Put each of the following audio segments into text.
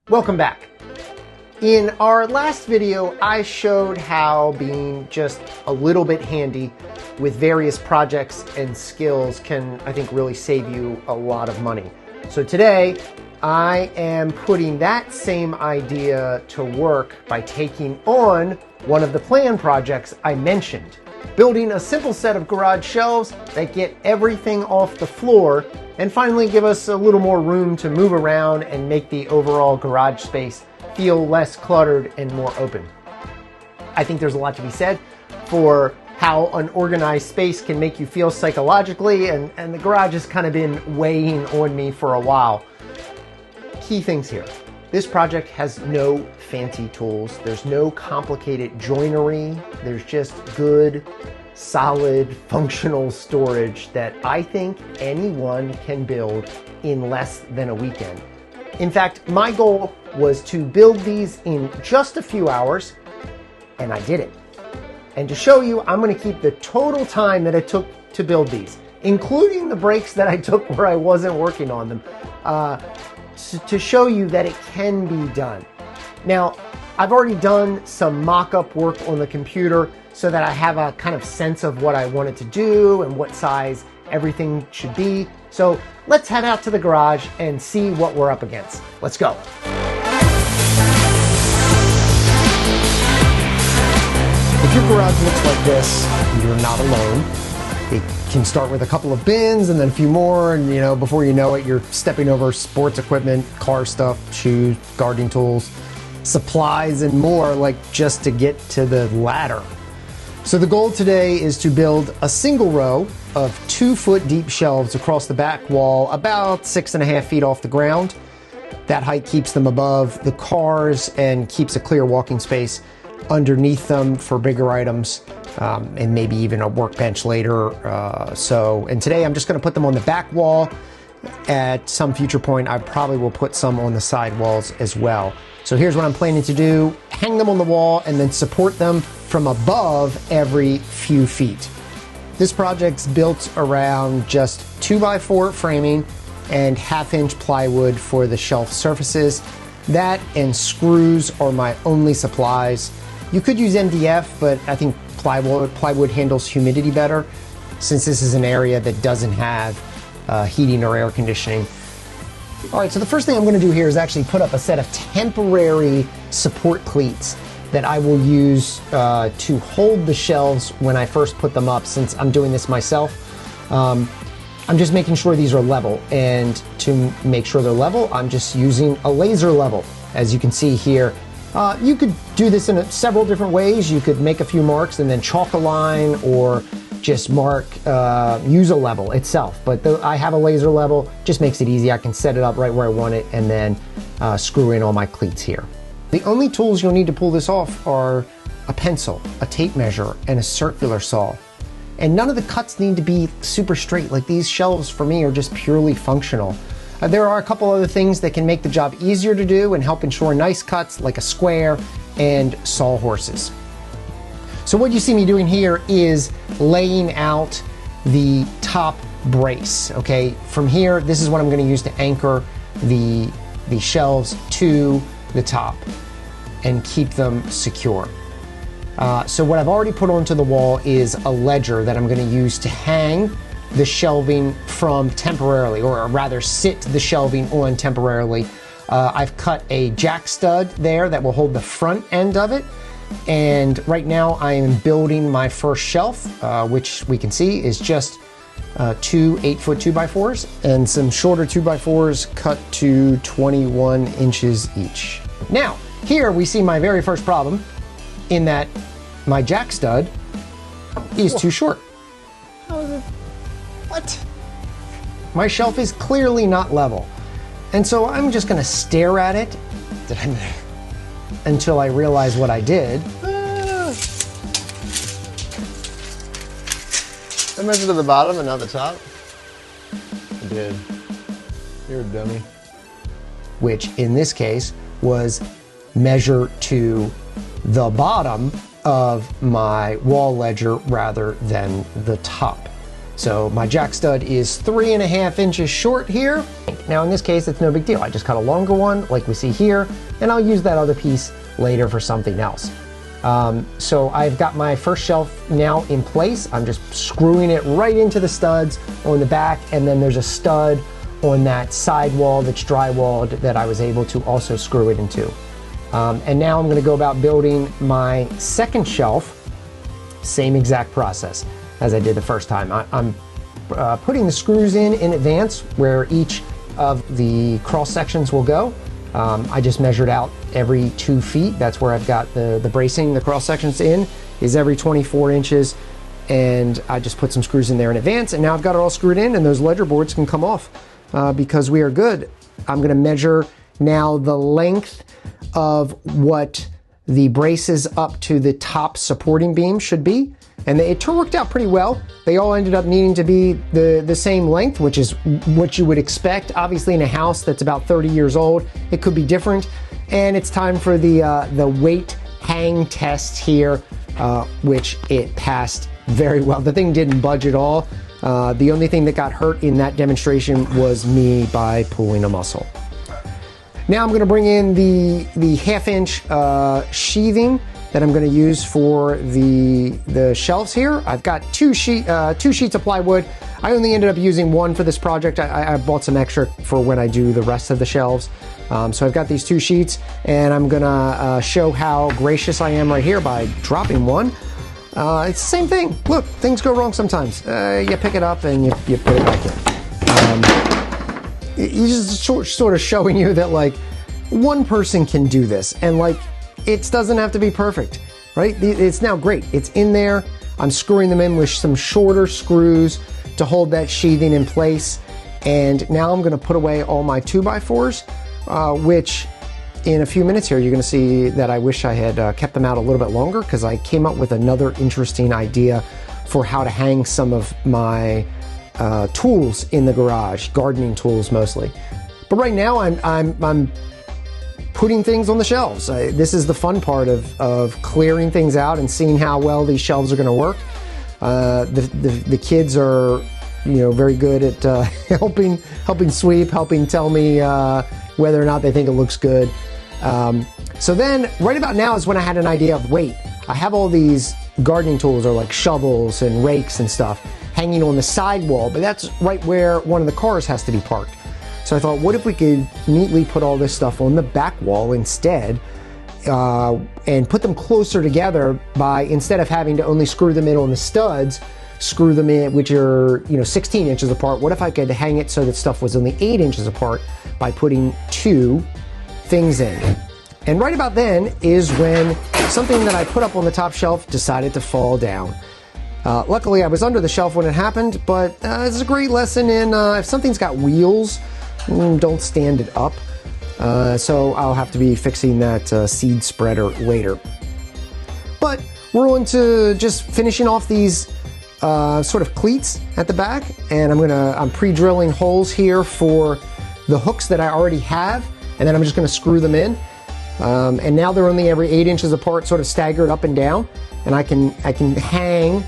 Welcome back. In our last video, I showed how being just a little bit handy with various projects and skills can, I think, really save you a lot of money. So today, I am putting that same idea to work by taking on one of the plan projects I mentioned. Building a simple set of garage shelves that get everything off the floor and finally give us a little more room to move around and make the overall garage space feel less cluttered and more open. I think there's a lot to be said for how an organized space can make you feel psychologically, and the garage has kind of been weighing on me for a while. Key things here. This project has no fancy tools. There's no complicated joinery. There's just good, solid, functional storage that I think anyone can build in less than a weekend. In fact, my goal was to build these in just a few hours, and I did it. And to show you, I'm going to keep the total time that it took to build these, including the breaks that I took where I wasn't working on them, to show you that it can be done. Now, I've already done some mock-up work on the computer so that I have a kind of sense of what I wanted to do and what size everything should be. So let's head out to the garage and see what we're up against. Let's go. If your garage looks like this, you're not alone. It can start with a couple of bins and then a few more, and before you know it, you're stepping over sports equipment, car stuff, shoes, gardening tools, supplies, and more, like just to get to the ladder. So the goal today is to build a single row of 2-foot deep shelves across the back wall, about 6.5 feet off the ground. That height keeps them above the cars and keeps a clear walking space underneath them for bigger items, and maybe even a workbench later. And today I'm just going to put them on the back wall. At some future point, I probably will put some on the side walls as well. So here's what I'm planning to do: hang them on the wall and then support them from above every few feet. This project's built around just 2x4 framing and 1/2-inch plywood for the shelf surfaces. That and screws are my only supplies. You could use MDF, but I think plywood handles humidity better, since this is an area that doesn't have heating or air conditioning. All right, so the first thing I'm going to do here is actually put up a set of temporary support cleats that I will use to hold the shelves when I first put them up, since I'm doing this myself. I'm just making sure these are level, and to make sure they're level, I'm just using a laser level. As you can see here, you could do this in several different ways. You could make a few marks and then chalk a line, or just use a level itself. But I have a laser level, just makes it easy. I can set it up right where I want it and then screw in all my cleats here. The only tools you'll need to pull this off are a pencil, a tape measure, and a circular saw. And none of the cuts need to be super straight. Like, these shelves for me are just purely functional. There are a couple other things that can make the job easier to do and help ensure nice cuts, like a square and sawhorses. So what you see me doing here is laying out the top brace, okay? From here, this is what I'm gonna use to anchor the shelves to the top and keep them secure. So what I've already put onto the wall is a ledger that I'm gonna use to hang the shelving from temporarily, or rather sit the shelving on temporarily. I've cut a jack stud there that will hold the front end of it. And right now I am building my first shelf, which we can see is just 2 8-foot 2x4s and some shorter 2x4s cut to 21 inches each. Now, here we see my very first problem, in that my jack stud is too short. How is it? What? My shelf is clearly not level. And so I'm just gonna stare at it until I realize what I did. I measured to the bottom and not the top. I did. You're a dummy. Which in this case was measure to the bottom of my wall ledger rather than the top. So my jack stud is 3.5 inches short here. Now in this case, it's no big deal. I just cut a longer one like we see here, and I'll use that other piece later for something else. So I've got my first shelf now in place. I'm just screwing it right into the studs on the back, and then there's a stud on that side wall that's drywalled that I was able to also screw it into. And now I'm gonna go about building my second shelf, same exact process as I did the first time. I'm putting the screws in advance where each of the cross sections will go. I just measured out every 2 feet. That's where I've got the bracing, the cross sections in, is every 24 inches. And I just put some screws in there in advance, and now I've got it all screwed in, and those ledger boards can come off because we are good. I'm gonna measure now the length of what the braces up to the top supporting beam should be. And it worked out pretty well. They all ended up needing to be the same length, which is what you would expect. Obviously in a house that's about 30 years old, it could be different. And it's time for the weight hang test here, which it passed very well. The thing didn't budge at all. The only thing that got hurt in that demonstration was me by pulling a muscle. Now I'm gonna bring in the 1/2 inch sheathing that I'm going to use for the shelves here. I've got two sheets of plywood. I only ended up using one for this project. I bought some extra for when I do the rest of the shelves. So I've got these 2 sheets, and I'm gonna show how gracious I am right here by dropping one. It's the same thing. Look, things go wrong sometimes. You pick it up and you put it back in. He's just sort of showing you that like one person can do this, and like it doesn't have to be perfect, right? It's now great. It's in there. I'm screwing them in with some shorter screws to hold that sheathing in place. And now I'm gonna put away all my 2x4s, which in a few minutes here, you're gonna see that I wish I had kept them out a little bit longer, because I came up with another interesting idea for how to hang some of my tools in the garage, gardening tools mostly. But right now I'm putting things on the shelves. This is the fun part of clearing things out and seeing how well these shelves are going to work. The kids are, very good at helping sweep, helping tell me whether or not they think it looks good. So then, right about now is when I had an idea of, wait, I have all these gardening tools, or like shovels and rakes and stuff, hanging on the side wall, but that's right where one of the cars has to be parked. So I thought, what if we could neatly put all this stuff on the back wall instead, and put them closer together by, instead of having to only screw them in on the studs, screw them in, which are 16 inches apart. What if I could hang it so that stuff was only 8 inches apart by putting 2 things in? And right about then is when something that I put up on the top shelf decided to fall down. Luckily, I was under the shelf when it happened, but it's a great lesson in if something's got wheels, don't stand it up. So I'll have to be fixing that seed spreader later. But we're on to just finishing off these sort of cleats at the back, and I'm pre-drilling holes here for the hooks that I already have, and then I'm just gonna screw them in. And now they're only every 8 inches apart, sort of staggered up and down, and I can hang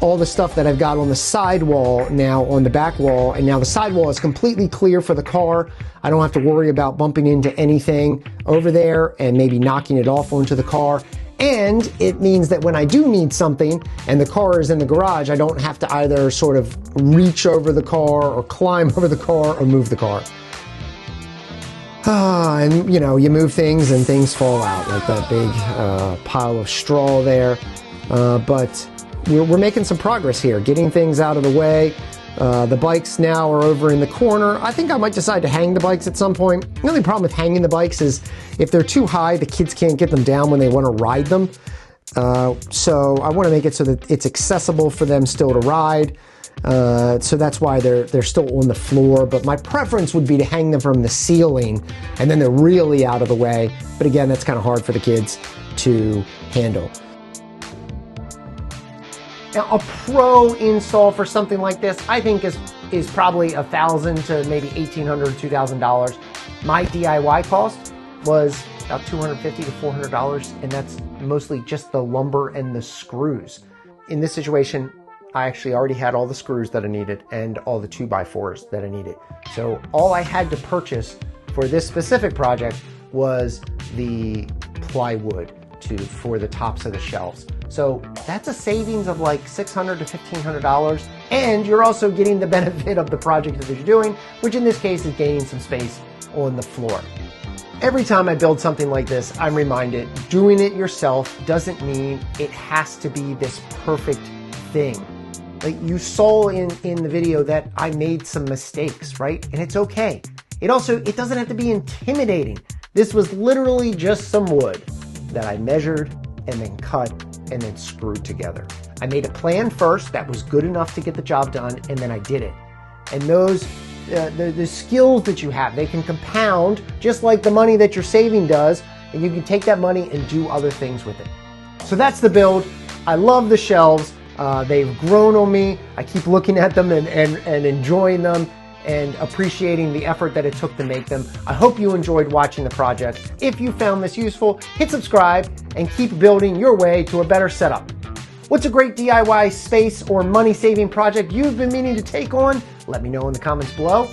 all the stuff that I've got on the side wall now on the back wall, and now the side wall is completely clear for the car. I don't have to worry about bumping into anything over there and maybe knocking it off onto the car. And it means that when I do need something and the car is in the garage, I don't have to either sort of reach over the car or climb over the car or move the car. And you move things and things fall out, like that big pile of straw there. But we're making some progress here, getting things out of the way. The bikes now are over in the corner. I think I might decide to hang the bikes at some point. The only problem with hanging the bikes is if they're too high, the kids can't get them down when they want to ride them. So I want to make it so that it's accessible for them still to ride. So that's why they're still on the floor. But my preference would be to hang them from the ceiling, and then they're really out of the way. But again, that's kind of hard for the kids to handle. Now, a pro install for something like this, I think is probably $1,000 to maybe $1,800 to $2,000. My DIY cost was about $250 to $400, and that's mostly just the lumber and the screws. In this situation, I actually already had all the screws that I needed and all the 2x4s that I needed. So all I had to purchase for this specific project was the plywood for the tops of the shelves. So that's a savings of like $600 to $1,500, and you're also getting the benefit of the project that you're doing, which in this case is gaining some space on the floor. Every time I build something like this, I'm reminded doing it yourself doesn't mean it has to be this perfect thing. Like you saw in the video that I made some mistakes, right? And it's okay. It doesn't have to be intimidating. This was literally just some wood that I measured and then cut and then screwed together. I made a plan first that was good enough to get the job done, and then I did it. And those, the skills that you have, they can compound just like the money that you're saving does, and you can take that money and do other things with it. So that's the build. I love the shelves. They've grown on me. I keep looking at them and enjoying them and appreciating the effort that it took to make them. I hope you enjoyed watching the project. If you found this useful, hit subscribe and keep building your way to a better setup. What's a great DIY space or money-saving project you've been meaning to take on? Let me know in the comments below.